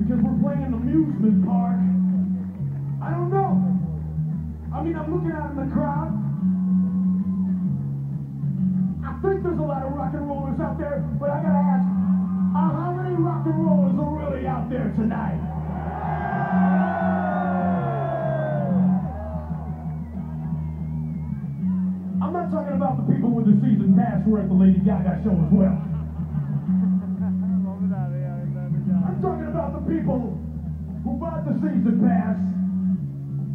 Because we're playing an amusement park. I don't know. I mean, I'm looking out in the crowd. I think there's a lot of rock and rollers out there, but I gotta ask, how many rock and rollers are really out there tonight? I'm not talking about the people with the season pass who are at the Lady Gaga show as well. I'm talking about the people who bought the season pass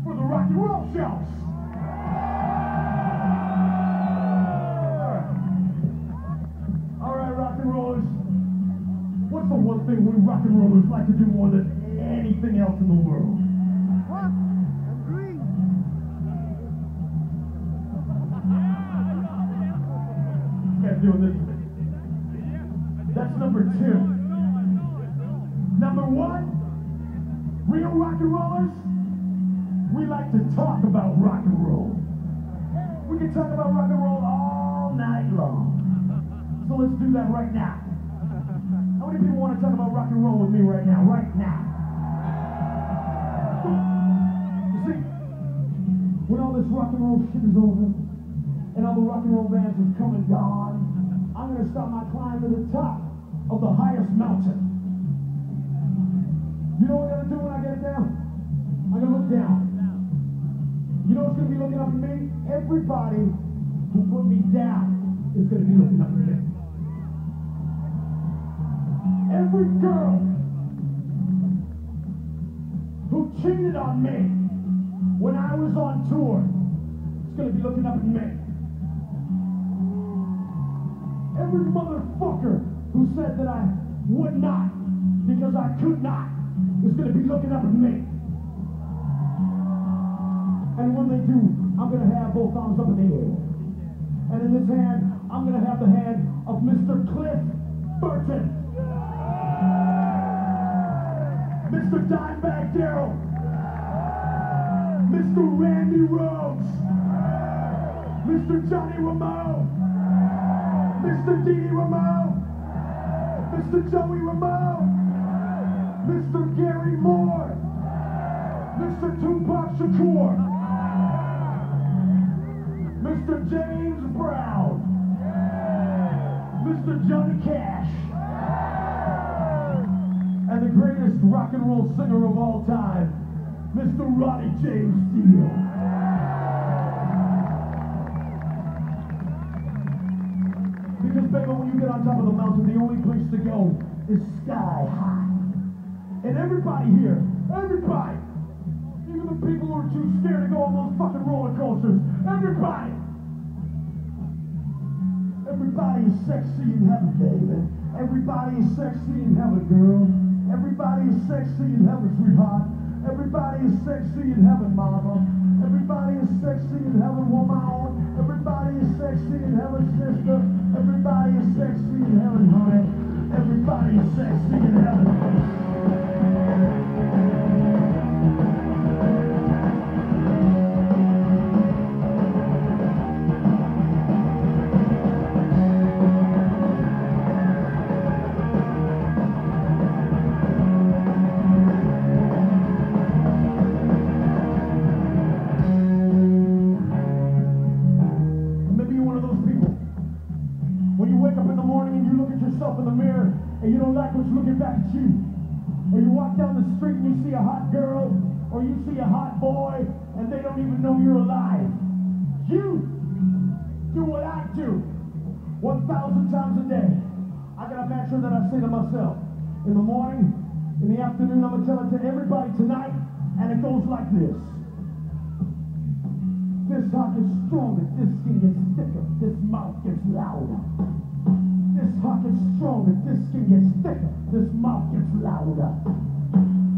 for the rock and roll shows. All right, rock and rollers. What's the one thing we rock and rollers like to do more than anything else in the world? What? Agree. This guy's doing this. That's number 2. Number 1, real rock and rollers, we like to talk about rock and roll. We can talk about rock and roll all night long. So let's do that right now. How many people want to talk about rock and roll with me right now? Right now. You see, when all this rock and roll shit is over, and all the rock and roll bands have come and gone, I'm going to start my climb to the top of the highest mountain. You know what I'm going to do when I get down? I'm going to look down. You know what's going to be looking up at me? Everybody who put me down is going to be looking up at me. Every girl who cheated on me when I was on tour is going to be looking up at me. Every motherfucker who said that I would not because I could not is going to be looking up at me. And when they do, I'm going to have both arms up in the air. And in this hand, I'm going to have the hand of Mr. Cliff Burton. Mr. Dimebag Darrell. Mr. Randy Rhoads. Mr. Johnny Ramone. Mr. Dee Ramone. Mr. Joey Ramone. Mr. Gary Moore, Mr. Tupac Shakur, Mr. James Brown, Mr. Johnny Cash, and the greatest rock and roll singer of all time, Mr. Ronnie James Dio. Because baby, when you get on top of the mountain, the only place to go is sky high. And everybody here, everybody, even the people who are too scared to go on those fucking roller coasters, everybody is sexy in heaven, baby. Everybody is sexy in heaven, girl. Everybody is sexy in heaven, sweetheart. Everybody is sexy in heaven, mama. Everybody is sexy in heaven, woman. Everybody is sexy in heaven, sister. Everybody is sexy in heaven, honey. Everybody is sexy in heaven. In the mirror and you don't like what's looking back at you, or you walk down the street and you see a hot girl or you see a hot boy and they don't even know you're alive. You do what I do 1,000 times a day. I got a mantra that I say to myself in the morning, in the afternoon. I'm gonna tell it to everybody tonight, and it goes like this: this heart gets stronger, this skin gets thicker, this mouth gets louder. This heart gets stronger, this skin gets thicker, this mouth gets louder.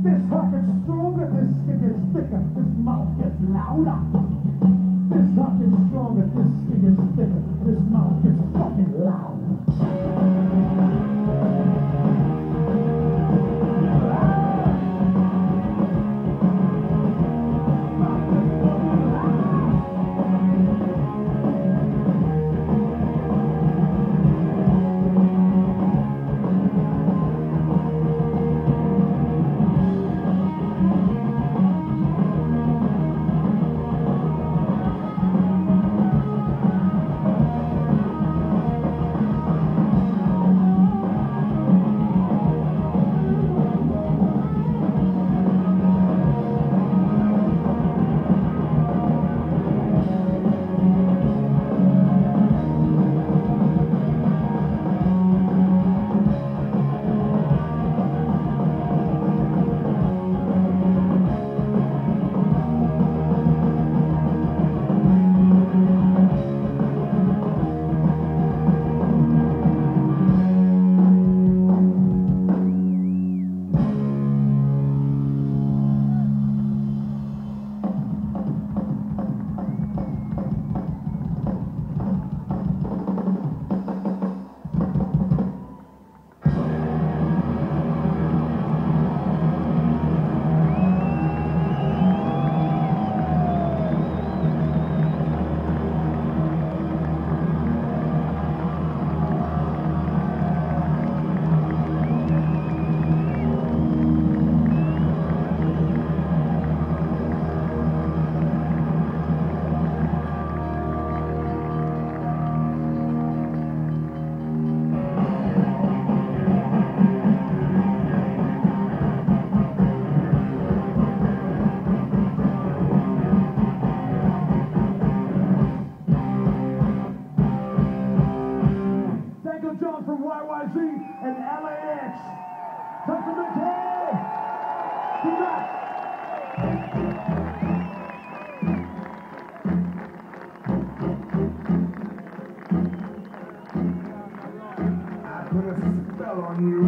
This heart gets stronger, this skin gets thicker, this mouth gets louder. This heart gets stronger, this skin gets thicker, this mouth gets fucking louder. You